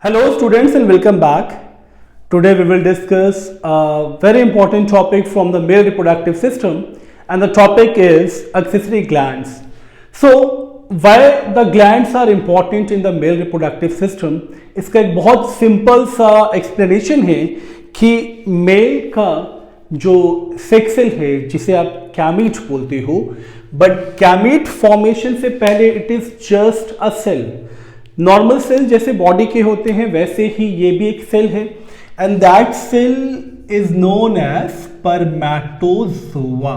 Hello students and welcome back. Today we will discuss a very important topic from the male reproductive system and the topic is accessory glands. So why the glands are important in the male reproductive system? इसका एक बहुत simple सा explanation है कि mail का जो sex cell है जिसे आप गैमीट बोलते हो, बट गैमीट फॉर्मेशन से पहले it is just a cell. Normal cell जैसे बॉडी के होते हैं वैसे ही ये भी एक सेल है and that cell is known as spermatozoa.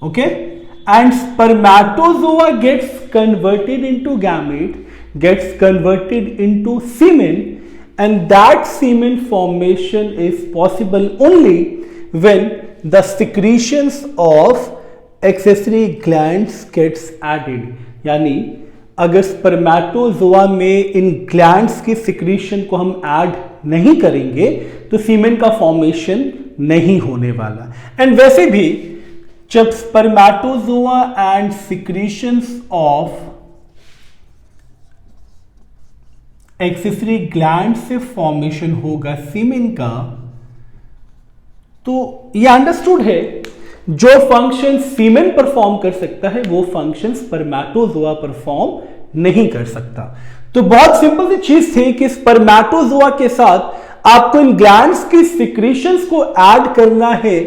Okay, and spermatozoa gets converted into gamete, gets converted into semen, and that semen formation is possible only when the secretions of accessory glands gets added. यानी अगर spermatozoa में इन glands की secretion को हम add नहीं करेंगे तो सीमेन का फॉर्मेशन नहीं होने वाला. एंड वैसे भी जब spermatozoa and secretions of accessory gland से फॉर्मेशन होगा सीमेन का, तो ये अंडरस्टूड है जो फंक्शन सीमेन परफॉर्म कर सकता है वो फंक्शन स्पर्मेटोजोआ परफॉर्म नहीं कर सकता. तो बहुत सिंपल सी चीज थी कि स्पर्मेटोजोआ के साथ आपको इन ग्लैंड्स की सिक्रीशंस को ऐड करना है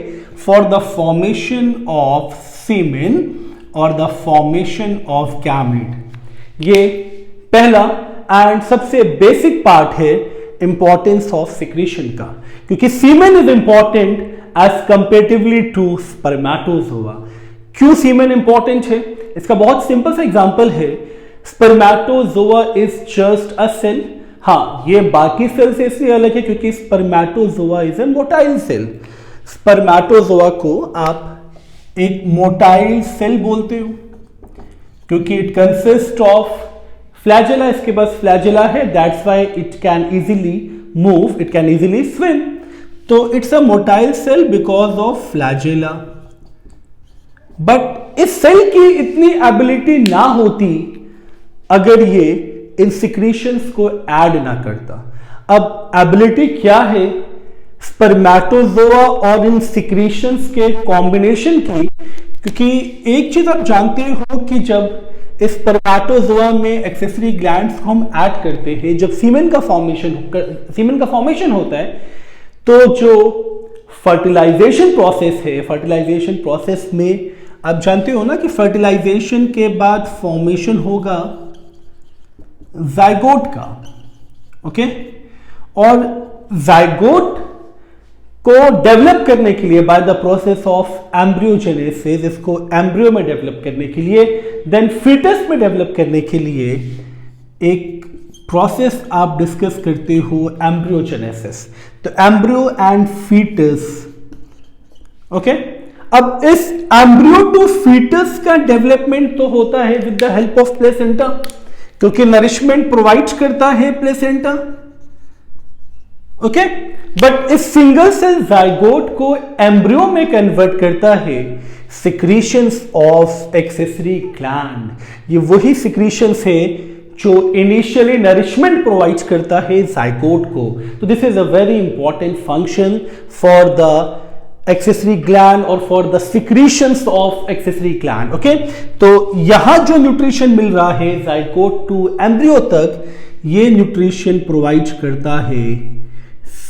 for the formation of semen और द फॉर्मेशन ऑफ गैमेट. ये पहला एंड सबसे बेसिक पार्ट है इंपॉर्टेंस ऑफ सिक्रीशन का, क्योंकि semen is important as comparatively to spermatozoa. क्यों सीमेन इंपॉर्टेंट है? इसका बहुत सिंपल सा एग्जांपल है. Spermatozoa is just a cell. हाँ, ये बाकी सेल से इसलिए अलग है क्योंकि spermatozoa is a motile cell. Spermatozoa को आप एक मोटाइल सेल बोलते हो क्योंकि इट कंसिस्ट ऑफ फ्लैजेला. इसके पास फ्लैजेला है, that's why it can easily move, it can easily swim. तो it's a motile cell because of flagella. But इस सेल की इतनी एबिलिटी ना होती अगर ये इन सिक्रीशंस को ऐड ना करता. अब एबिलिटी क्या है स्पर्मेटोजोआ और इन सिक्रीशंस के कॉम्बिनेशन की? क्योंकि एक चीज आप जानते हो कि जब इस स्पर्मेटोजोआ में एक्सेसरी ग्लैंड्स को हम ऐड करते हैं, जब सीमेन का फॉर्मेशन होता है, तो जो फर्टिलाइजेशन प्रोसेस है, फर्टिलाइजेशन प्रोसेस में आप जानते हो ना कि फर्टिलाइजेशन के बाद फॉर्मेशन होगा जाइगोट का. ओके, और जाइगोट को डेवलप करने के लिए by the process of embryogenesis, इसको एम्ब्रियो में डेवलप करने के लिए, देन फीटस में डेवलप करने के लिए एक प्रोसेस आप डिस्कस करते हो एम्ब्रियोजेनेसिस. तो एम्ब्रियो एंड फीटस. ओके, अब इस एम्ब्रियो टू फीटस का डेवलपमेंट तो होता है with the help of placenta, क्योंकि नरिशमेंट प्रोवाइड करता है प्लेसेंटा. ओके, बट इस सिंगल सेल जाइगोट को एम्ब्रियो में कन्वर्ट करता है सिक्रीशंस ऑफ एक्सेसरी ग्लैंड. ये वही सिक्रीशंस है जो इनिशियली नरिशमेंट प्रोवाइड करता है जाइगोट को. तो this is a very important function for the accessory gland और for the secretions of accessory gland. Okay, तो यहां जो न्यूट्रिशन मिल रहा है जाइगोट टू एम्ब्रियो तक, ये न्यूट्रिशन प्रोवाइड करता है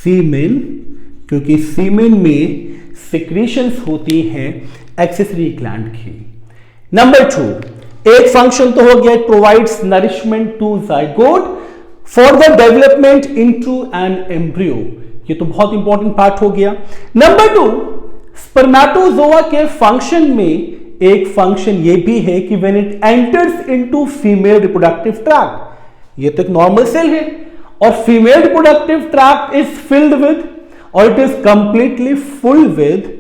सीमेन, क्योंकि सीमेन में सिक्रीशंस होती हैं एक्सेसरी ग्लैंड की. नंबर 2, एक फंक्शन तो हो गया, it provides nourishment to zygote for the development into an embryo. ये तो बहुत इंपॉर्टेंट पार्ट हो गया. नंबर 2, स्पर्मेटोजोआ के फंक्शन में एक फंक्शन ये भी है कि when it enters into female reproductive tract, ये तो एक नॉर्मल सेल है और female reproductive tract is filled with और it is completely full with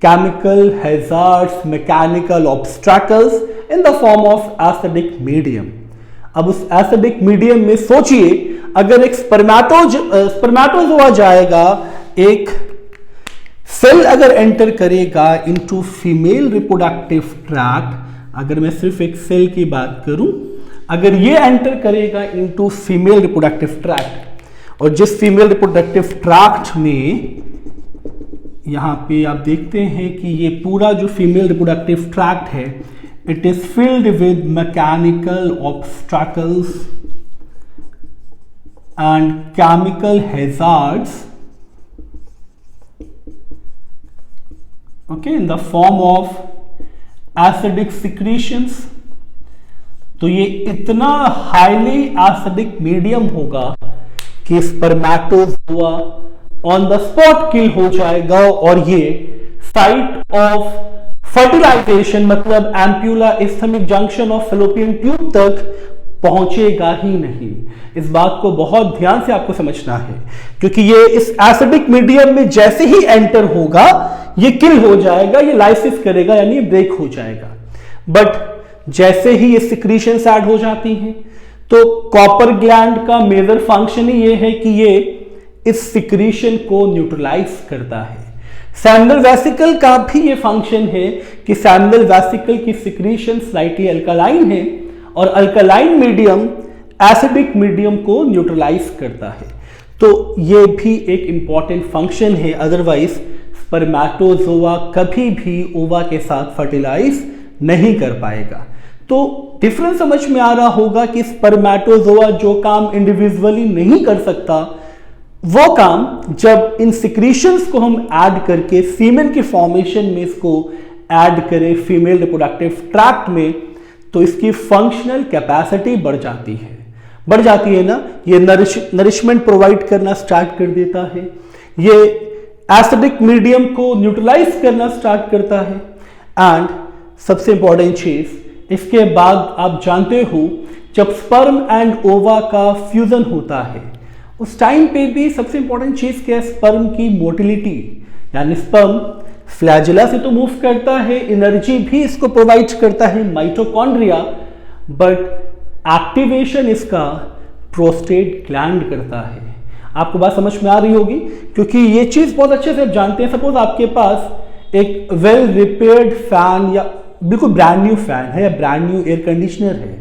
chemical hazards, mechanical obstacles in the form of acidic medium. अब उस एसिडिक मीडियम में सोचिए, अगर एक स्पर्मेटोजोआ जाएगा, एक सेल अगर एंटर करेगा इनटू फीमेल रिप्रोडक्टिव ट्रैक्ट, अगर मैं सिर्फ एक सेल की बात करूं अगर ये एंटर करेगा इनटू फीमेल रिप्रोडक्टिव ट्रैक्ट, और जिस फीमेल रिप्रोडक्टिव ट्रैक्ट में यहां पे आप देखते हैं कि ये पूरा जो फीमेल रिप्रोडक्टिव ट्रैक्ट है, it is filled with mechanical obstacles and chemical hazards, okay, in the form of acidic secretions. तो ये इतना हाईली एसिडिक मीडियम होगा कि spermatozoa on the spot kill हो जाएगा और ये साइट ऑफ फर्टिलाइजेशन मतलब ampulla isthmic junction of fallopian tube तक पहुंचेगा ही नहीं। इस बात को बहुत ध्यान से आपको समझना है, क्योंकि ये इस एसिडिक मीडियम में जैसे ही एंटर होगा ये किल हो जाएगा, ये लाइसिस करेगा यानी ब्रेक हो जाएगा। बट जैसे ही ये सिक्रीशंस ऐड हो जाती हैं तो कॉपर ग्लैंड का मेजर फंक्शन ही ये है कि ये इस सिक्रीशन को न्यूट्रलाइज करता है। सैमुअल वेसिकल का भी ये फंक्शन है कि सैमुअल वेसिकल की सिक्रीशन स्लाइटली अल्कलाइन है और अल्कलाइन मीडियम एसिडिक मीडियम को न्यूट्रलाइज करता है। तो ये भी एक इंपॉर्टेंट फंक्शन है, अदरवाइज स्पर्मेटोजोआ कभी भी ओवा के साथ फर्टिलाइज नहीं कर पाएगा। तो डिफरेंस समझ में आ रहा होगा कि स्पर्मेटोजोआ जो काम इंडिविजुअली नहीं कर सकता, वो काम जब इन सिक्रीशंस को हम ऐड करके सीमेन के फॉर्मेशन में इसको ऐड करें फीमेल रिप्रोडक्टिव ट्रैक्ट में, तो इसकी फंक्शनल कैपेसिटी बढ़ जाती है ना। ये नरिशमेंट प्रोवाइड करना स्टार्ट कर देता है, ये एसिडिक मीडियम को न्यूट्रलाइज करना स्टार्ट करता है, एंड सबसे इंपॉर्टेंट चीज इसके बाद आप जानते हो जब स्पर्म एंड ओवा का फ्यूजन होता है उस टाइम पे भी सबसे इंपॉर्टेंट चीज क्या है, स्पर्म की मोटिलिटी, यानी स्पर्म फ्लैजेला से तो मूव करता है, एनर्जी भी इसको प्रोवाइड करता है माइटोकॉन्ड्रिया, बट एक्टिवेशन इसका प्रोस्टेट ग्लैंड करता है। आपको बात समझ में आ रही होगी, क्योंकि ये चीज बहुत अच्छे से आप जानते हैं। सपोज आपके पास एक वेल रिपेयर्ड फैन या बिल्कुल ब्रांड न्यू फैन है या ब्रांड न्यू एयर कंडीशनर है,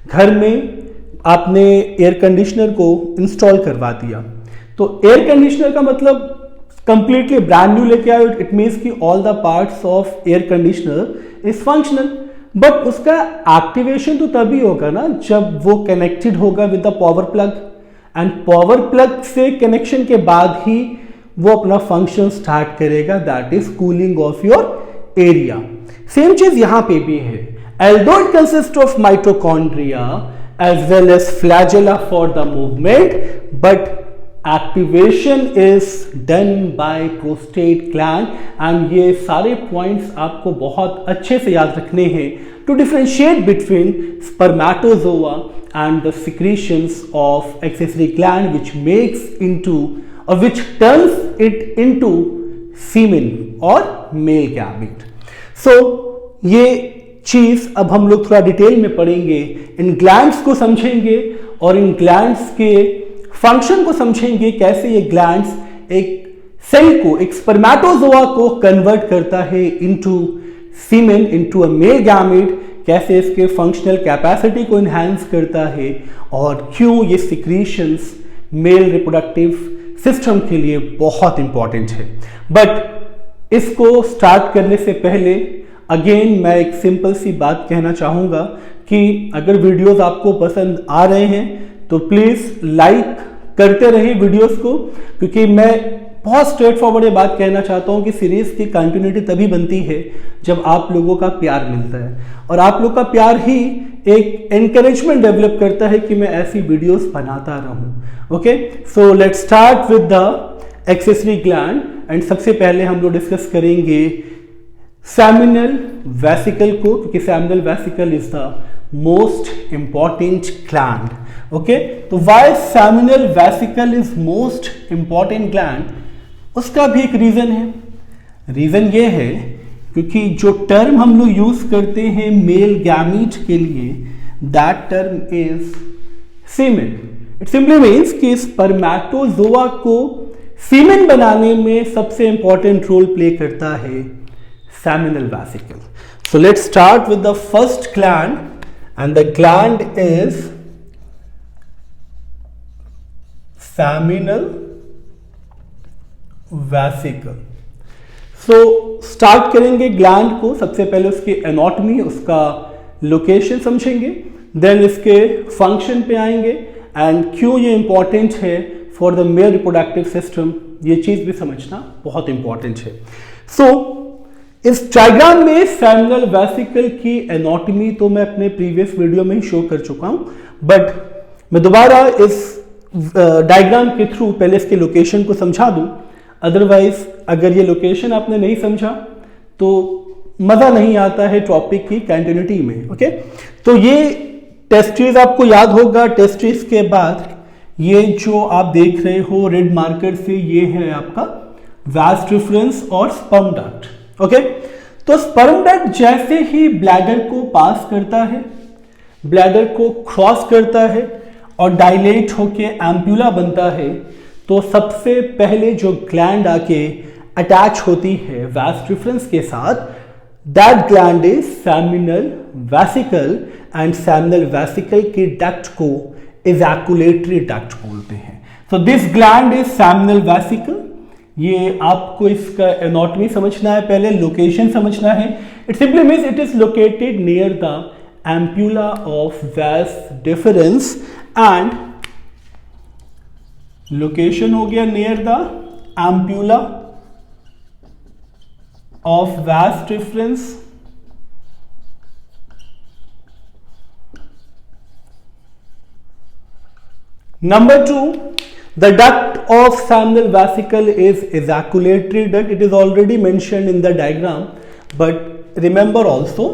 घर में आपने एयर कंडीशनर को इंस्टॉल करवा दिया, तो एयर कंडीशनर का मतलब कंप्लीटली ब्रांड न्यू लेके आए, इट मीन्स कि all the parts of air conditioner is functional, but उसका एक्टिवेशन तो तभी होगा ना जब वो कनेक्टेड होगा with the power plug, and power plug से कनेक्शन के बाद ही वो अपना फंक्शन स्टार्ट करेगा, that is cooling of your area. Same चीज यहां पे भी है, although it consists of mitochondria as well as flagella for the movement, but activation is done by prostate gland, and ये सारे points आपको बहुत अच्छे से याद रखने हैं to differentiate between spermatozoa and the secretions of accessory gland which makes into or which turns it into semen or male gamete. So ये चीज अब हम लोग थोड़ा डिटेल में पढ़ेंगे, इन ग्लैंड्स को समझेंगे और इन ग्लैंड्स के फंक्शन को समझेंगे, कैसे ये ग्लैंड्स एक सेल को, एक स्पर्मेटोजोआ को कन्वर्ट करता है into semen, into a male gamete, कैसे इसके फंक्शनल कैपेसिटी को एनहांस करता है और क्यों ये सिक्रीशंस मेल रिप्रोडक्टिव सिस्टम के लिए बहुत इंपॉर्टेंट है। बट इसको स्टार्ट करने से पहले अगेन मैं एक सिंपल सी बात कहना चाहूँगा कि अगर वीडियोस आपको पसंद आ रहे हैं तो प्लीज़ लाइक करते रहिए वीडियोस को, क्योंकि मैं बहुत स्ट्रेट फॉरवर्ड ये बात कहना चाहता हूँ कि सीरीज की कंटिन्यूटी तभी बनती है जब आप लोगों का प्यार मिलता है, और आप लोग का प्यार ही एक एनकरेजमेंट डेवलप करता है कि मैं ऐसी वीडियोस बनाता रहूँ। Okay, so let's start with the accessory gland, and सबसे पहले हम लोग डिस्कस करेंगे सेमिनल वेसिकल को, क्योंकि seminal vesicle is the most important gland. Okay, तो why seminal vesicle is most important gland, उसका भी एक रीजन है। रीजन ये है क्योंकि जो टर्म हम लोग यूज करते हैं मेल गैमीट के लिए, that term is semen. It simply means कि स्पर्मेटोजोआ को सीमेन बनाने में सबसे इंपॉर्टेंट रोल प्ले करता है seminal vesicle. So let's start with the first gland, and the gland is seminal vesicle. So start करेंगे ग्लैंड को। सबसे पहले उसकी एनाटॉमी, उसका लोकेशन समझेंगे, देन इसके फंक्शन पे आएंगे एंड क्यों ये इंपॉर्टेंट है for the male reproductive system, ये चीज भी समझना बहुत इंपॉर्टेंट है। सो इस डायग्राम में सेमिनल वेसिकल की एनाटॉमी तो मैं अपने प्रीवियस वीडियो में ही शो कर चुका हूं, बट मैं दोबारा इस डायग्राम के थ्रू पहले इसके लोकेशन को समझा दूं। अदरवाइज अगर ये लोकेशन आपने नहीं समझा तो मजा नहीं आता है टॉपिक की कंटिन्यूटी में। ओके, तो ये टेस्टिस आपको याद होगा। टेस्टिस के बाद ये जो आप देख रहे हो रेड मार्कर से, ये है आपका वास डिफरेंस और स्पर्म डक्ट। ओके, तो स्पर्म डक्ट जैसे ही ब्लैडर को पास करता है, ब्लैडर को क्रॉस करता है और डायलेट होके एम्प्यूला बनता है, तो सबसे पहले जो ग्लैंड आके अटैच होती है वास डिफरेंस के साथ, that gland is seminal vesicle and seminal vesicle के डक्ट को इजैकुलेटरी डक्ट बोलते हैं। So this gland is seminal vesicle. ये आपको इसका एनाटॉमी समझना है, पहले लोकेशन समझना है। It simply means it is located near the ampulla of vas deferens and location हो गया near the ampulla of vas deferens Number 2, the duct of seminal vesicle is ejaculatory duct. It is already mentioned in the diagram, but remember also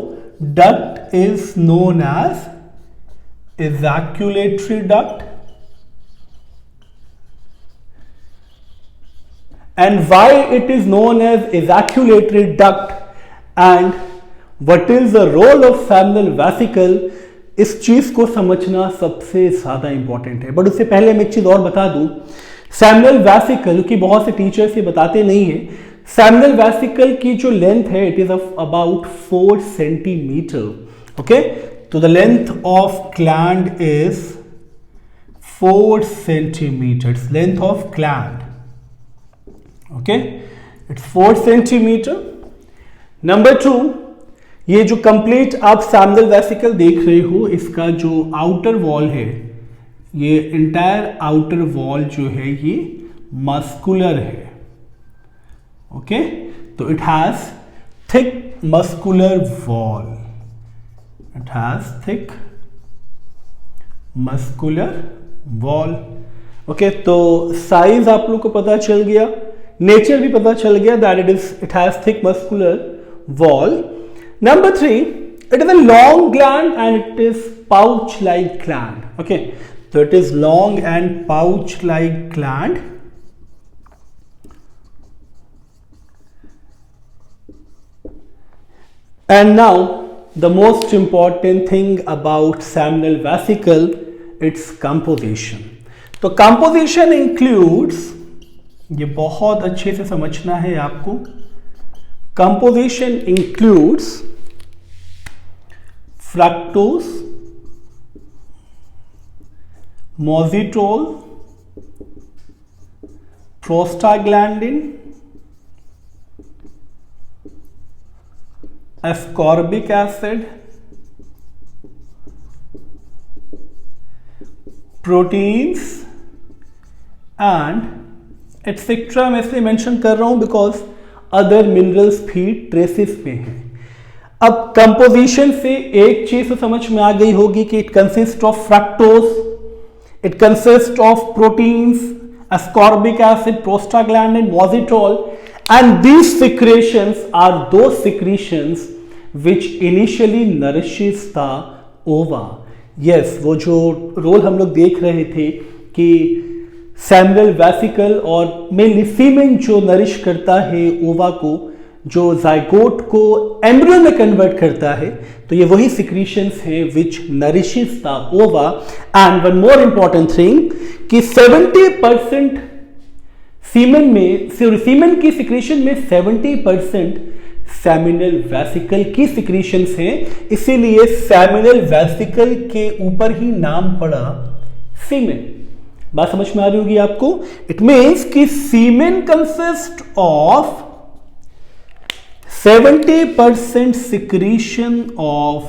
duct is known as ejaculatory duct. And why it is known as ejaculatory duct and what is the role of seminal vesicle, इस चीज को समझना सबसे ज्यादा important है। But उससे पहले मैं एक चीज और बता दूं, सेमिनल वेसिकल की बहुत से टीचर्स ये बताते नहीं है, सेमिनल वेसिकल की जो लेंथ है it is of about 4 centimetre. Okay, तो the length of gland is 4 centimetre, length of gland. Okay, it's 4 centimetre. Number 2, ये जो कंप्लीट आप सेमिनल वेसिकल देख रहे हो, इसका जो आउटर वॉल है, ये इंटायर आउटर वॉल जो है ये मस्कुलर है। ओके, तो it has thick muscular wall, it has thick muscular wall. Okay, तो साइज आप लोग को पता चल गया, नेचर भी पता चल गया that it has thick muscular wall. Number 3, it is a long gland and it is pouch-like gland. Okay, so it is long and pouch-like gland. And now the most important thing about seminal vesicle, its composition. तो composition includes, ये बहुत अच्छे से समझना है आपको, composition includes fructose, mositol, prostaglandin, ascorbic acid, proteins and etc. मैं इसलिए मेंशन कर रहा हूं बिकॉज अदर मिनरल्स भी ट्रेसिस में हैं। अब कंपोजिशन से एक चीज तो समझ में आ गई होगी कि it consist of fructose, it consist of proteins, ascorbic acid, prostaglandin, mositol, and these secretions are those secretions which initially nourishes the ova. Yes, वो जो रोल हम लोग देख रहे थे कि सेमिनल वेसिकल और मेनली सीमेन जो नरिश करता है ओवा को, जो जाइगोट को एम्ब्रियो में कन्वर्ट करता है, तो ये वही सिक्रीशंस हैं विच नरिशेस द ओवा। And one more important thing कि 70% सीमेन में, सीमेन की सिक्रीशन में 70% सेमिनल वेसिकल की सिक्रीशंस हैं, इसीलिए सेमिनल वेसिकल के ऊपर ही नाम पड़ा सीमेन। बात समझ में आ रही होगी आपको। इट मीन्स कि सीमेन consist of 70% secretion of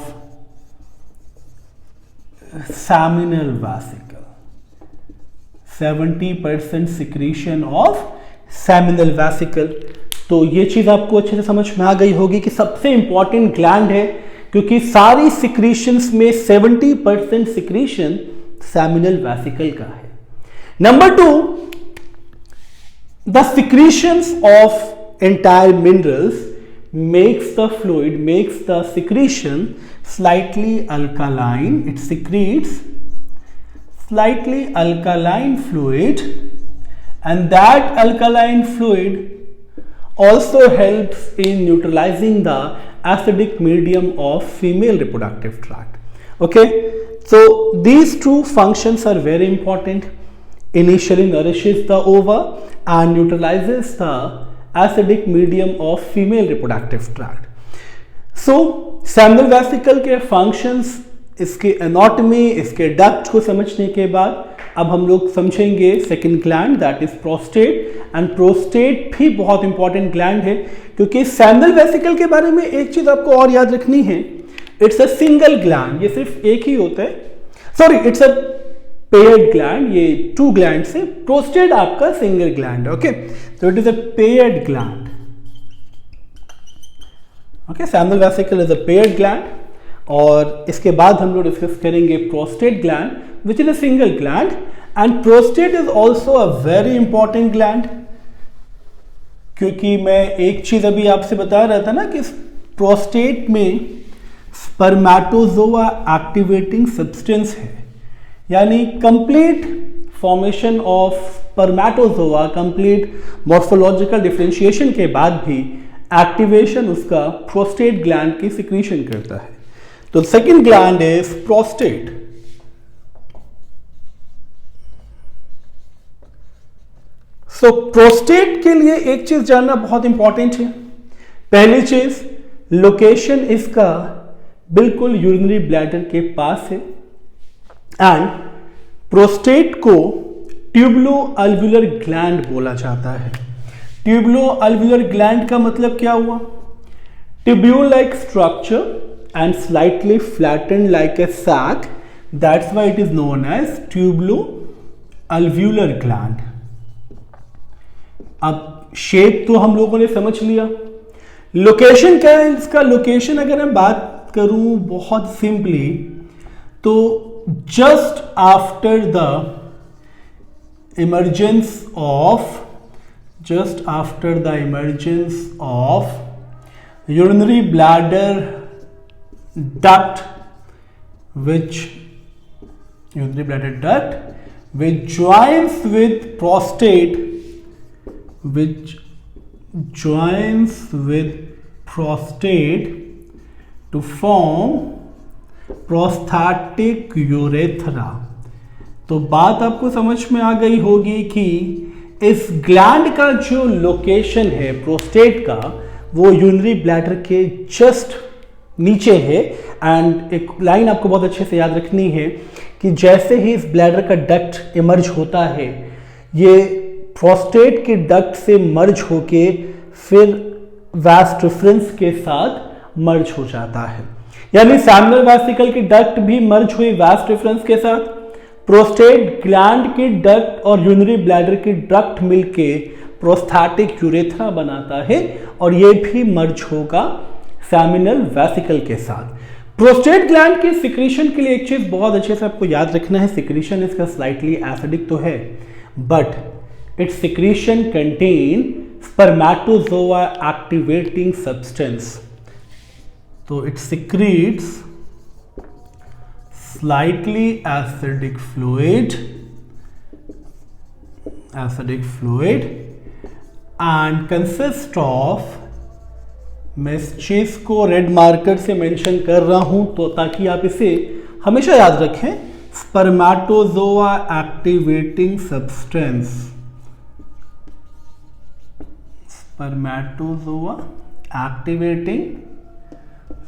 seminal vesicle, 70% secretion of seminal vesicle। तो ये चीज आपको अच्छे से समझ में आ गई होगी कि सबसे इंपॉर्टेंट ग्लैंड है, क्योंकि सारी सिक्रीशंस में 70% सिक्रीशन सेमिनल वेसिकल का है। Number 2, the secretions of entire minerals makes the secretion slightly alkaline. It secretes slightly alkaline fluid, and that alkaline fluid also helps in neutralizing the acidic medium of female reproductive tract. Okay, so these two functions are very important. Initially nourishes the ova and neutralizes the acidic medium of female reproductive tract. So seminal vesicle के functions, इसके anatomy, इसके duct को समझने के बाद अब हम लोग समझेंगे second gland, that is prostate. And prostate भी बहुत इंपॉर्टेंट ग्लैंड है, क्योंकि सेमिनल वेसिकल के बारे में एक चीज आपको और याद रखनी है, इट्स अ सिंगल ग्लैंड, ये सिर्फ एक ही होता है, sorry it's a paired gland, ये 2 ग्लैंड से, प्रोस्टेट आपका सिंगल ग्लैंड है। ओके, तो it is a paired gland. Okay, seminal vesicle is a paired gland. और इसके बाद हम लोग डिस्कस करेंगे prostate gland which is a single gland. And prostate is also a very important gland, क्योंकि मैं एक चीज अभी आपसे बता रहा था ना कि प्रोस्टेट में स्पर्मेटोजोआ एक्टिवेटिंग सब्सटेंस है, यानी complete formation of spermatozoa, complete morphological differentiation के बाद भी एक्टिवेशन उसका प्रोस्टेट ग्लैंड की सिक्रीशन करता है। तो second gland is prostate. So prostate के लिए एक चीज जानना बहुत इंपॉर्टेंट है। पहली चीज, लोकेशन इसका बिल्कुल यूरिनरी ब्लैडर के पास है। एंड प्रोस्टेट को ट्यूबुलो अल्व्यूलर ग्लैंड बोला जाता है। ट्यूबुलो अल्व्यूलर ग्लैंड का मतलब क्या हुआ? Tubule like structure and slightly flattened like a sac, that's why it is known as tubulo-alveolar gland। अब शेप तो हम लोगों ने समझ लिया, लोकेशन क्या है इसका? लोकेशन अगर मैं बात करूं बहुत सिंपली, तो just after the emergence of urinary bladder duct which joins with prostate to form prostatic urethra। तो बात आपको समझ में आ गई होगी कि इस ग्लैंड का जो लोकेशन है प्रोस्टेट का, वो यूरिनरी ब्लैडर के जस्ट नीचे है। एंड एक लाइन आपको बहुत अच्छे से याद रखनी है कि जैसे ही इस ब्लैडर का डक्ट इमर्ज होता है, ये प्रोस्टेट के डक्ट से मर्ज होके फिर वास डिफरेंस के साथ मर्ज हो जाता है। यानी सेमिनल वेसिकल की डक्ट भी मर्ज हुई वास डिफरेंस के साथ, प्रोस्टेट ग्लैंड की डक्ट और यूरिनरी ब्लैडर की डक्ट मिलके प्रोस्थेटिक यूरेथ्रा बनाता है, और ये भी मर्ज होगा सेमिनल वेसिकल के साथ। प्रोस्टेट ग्लैंड के सिक्रीशन के लिए एक चीज बहुत अच्छे से आपको याद रखना है, सिक्रीशन इसका स्लाइटली एसिडिक तो है, but its secretion contain spermatozoa activating substance. तो it secretes slightly acidic fluid and consist of, मैं इस चीज को रेड मार्कर से मेंशन कर रहा हूं तो ताकि आप इसे हमेशा याद रखें, spermatozoa activating substance, spermatozoa activating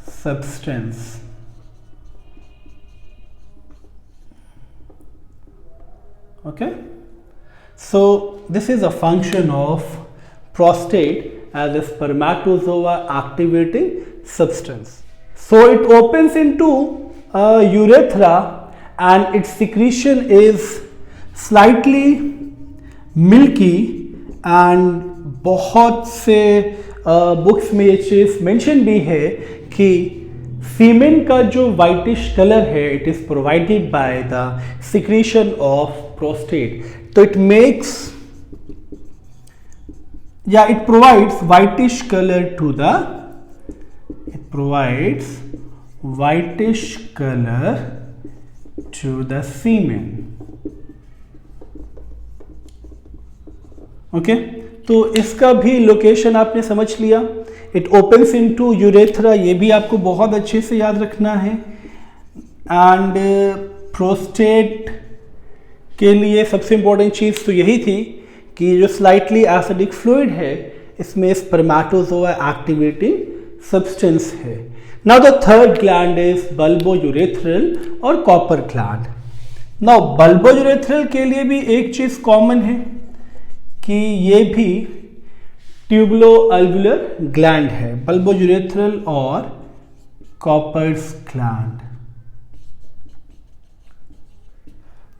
substance. Okay, so this is a function of prostate as a spermatozoa activating substance. So it opens into urethra and its secretion is slightly milky and बहुत से books में ये चीज mention भी है कि semen का जो वाइटिश कलर है it is provided by the secretion of prostate. तो इट मेक्स या it provides whitish colour to the semen. Okay, तो इसका भी लोकेशन आपने समझ लिया. इट ओपन्स इनटू यूरेथ्रा, ये भी आपको बहुत अच्छे से याद रखना है. एंड प्रोस्टेट के लिए सबसे इंपॉर्टेंट चीज तो यही थी कि जो स्लाइटली एसिडिक फ्लूइड है इसमें स्पर्मेटोजोआ एक्टिवेटिंग सब्सटेंस है. Now the third gland is bulbourethral और कॉपर ग्लैंड. नाउ बल्बोयूरेथ्रल के लिए भी एक चीज कॉमन है कि ये भी ट्यूबुलो अल्वुलर ग्लैंड है, बल्बोयूरेथ्रल और कॉपर्स ग्लैंड.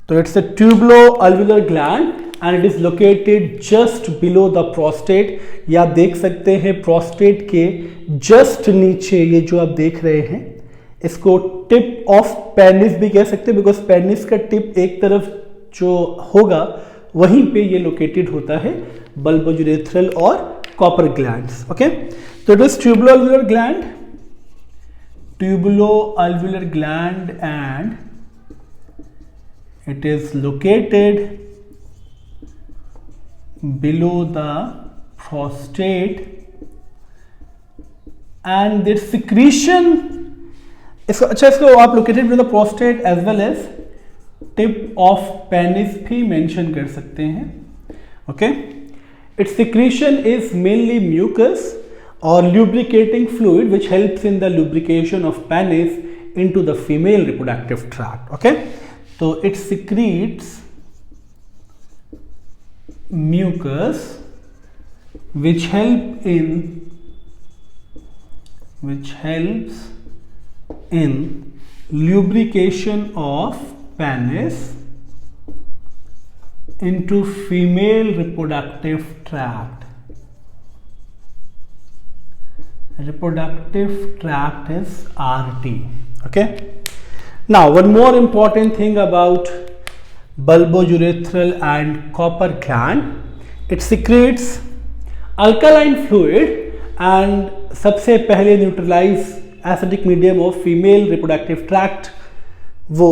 तो it's a tubulo alveolar gland and it is located just below the prostate. ये आप देख सकते हैं प्रोस्टेट के जस्ट नीचे, ये जो आप देख रहे हैं इसको टिप ऑफ पेनिस भी कह सकते हैं, बिकॉज पेनिस का टिप एक तरफ जो होगा वहीं पे ये लोकेटेड होता है बल्बोयूरेथ्रल और कॉपर ग्लैंड्स. ओके, तो it is tubulo alveolar gland and it is located below the prostate and this secretion. इसको आप located below the prostate as well as tip of penis भी मेंशन कर सकते हैं. Okay, its secretion is mainly mucus और lubricating fluid which helps in the lubrication of penis into the female reproductive tract. Okay, so it secretes mucus which helps in lubrication of penis into female reproductive tract. Reproductive tract is RT. Okay, now one more important thing about bulbourethral and copper gland. It secretes alkaline fluid and सबसे पहले neutralize acidic medium of female reproductive tract वो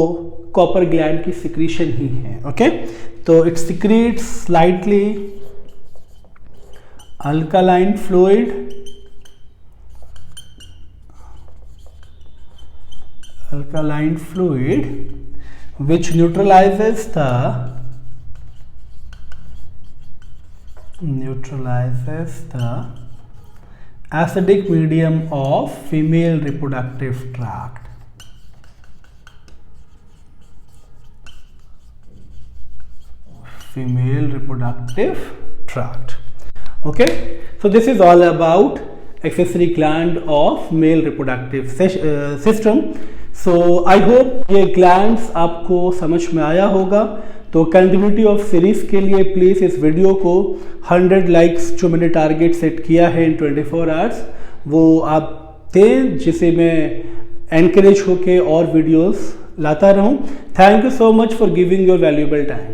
Cowper gland की secretion ही है. Okay, तो it secretes slightly alkaline fluid which neutralizes the acidic medium of female reproductive tract. Okay, so this is all about accessory gland of male reproductive system. So I hope ये glands आपको समझ में आया होगा. तो continuity of series के लिए please इस वीडियो को 100 लाइक्स जो मैंने टारगेट सेट किया है इन 24 आवर्स वो आप दें, जिसे मैं एनकरेज होके और वीडियोस लाता रहूं. Thank you so much for giving your valuable time.